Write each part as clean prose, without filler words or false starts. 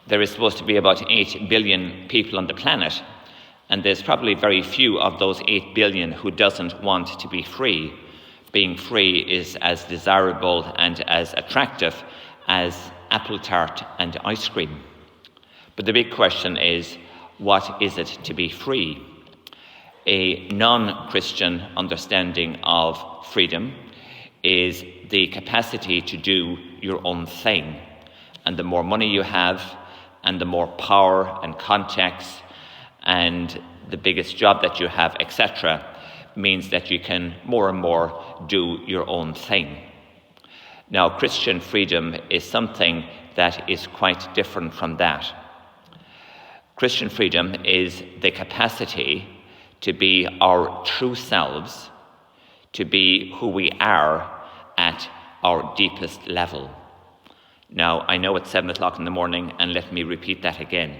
There is supposed to be about 8 billion people on the planet, and there's probably very few of those 8 billion who doesn't want to be free. Being free is as desirable and as attractive as apple tart and ice cream. But the big question is, what is it to be free? A non-Christian understanding of freedom is the capacity to do your own thing. And the more money you have, and the more power and contacts, and the biggest job that you have, etc., means that you can more and more do your own thing. Now, Christian freedom is something that is quite different from that. Christian freedom is the capacity to be our true selves, to be who we are at our deepest level. Now, I know it's 7 o'clock in the morning, and let me repeat that again.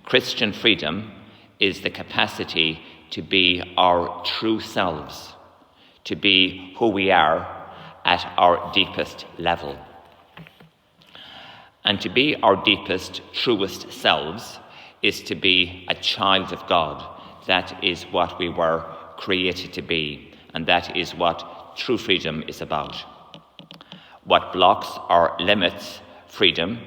Christian freedom is the capacity to be our true selves, to be who we are at our deepest level. And to be our deepest, truest selves is to be a child of God. That is what we were created to be, and that is what true freedom is about. What blocks or limits freedom,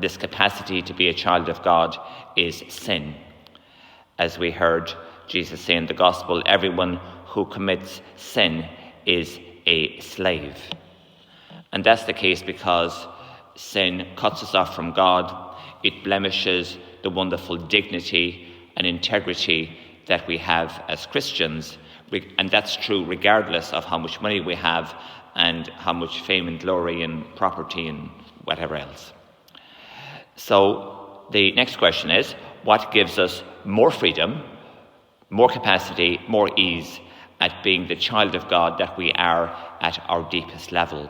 this capacity to be a child of God, is sin. As we heard Jesus say in the gospel, everyone who commits sin is a slave. And that's the case because sin cuts us off from God. It blemishes the wonderful dignity and integrity that we have as Christians. And that's true regardless of how much money we have and how much fame and glory and property and whatever else. So the next question is, what gives us more freedom, more capacity, more ease at being the child of God that we are at our deepest level?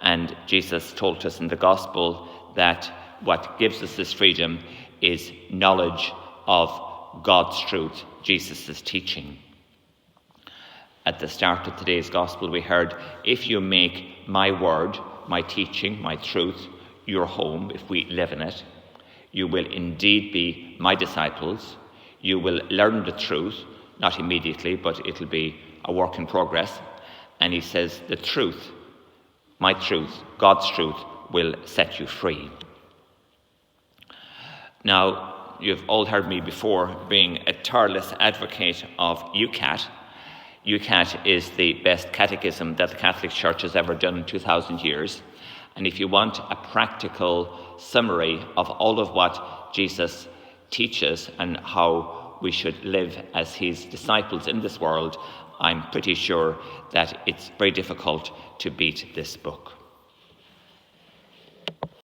And Jesus told us in the gospel that what gives us this freedom is knowledge of God's truth, Jesus' teaching. At the start of today's gospel, we heard, if you make my word, my teaching, my truth, your home, if we live in it, you will indeed be my disciples. You will learn the truth, not immediately, but it'll be a work in progress. And he says, the truth, my truth, God's truth, will set you free. Now, you've all heard me before being a tireless advocate of UCAT. UCAT is the best catechism that the Catholic Church has ever done in 2,000 years. And if you want a practical summary of all of what Jesus teaches and how we should live as his disciples in this world, I'm pretty sure that it's very difficult to beat this book.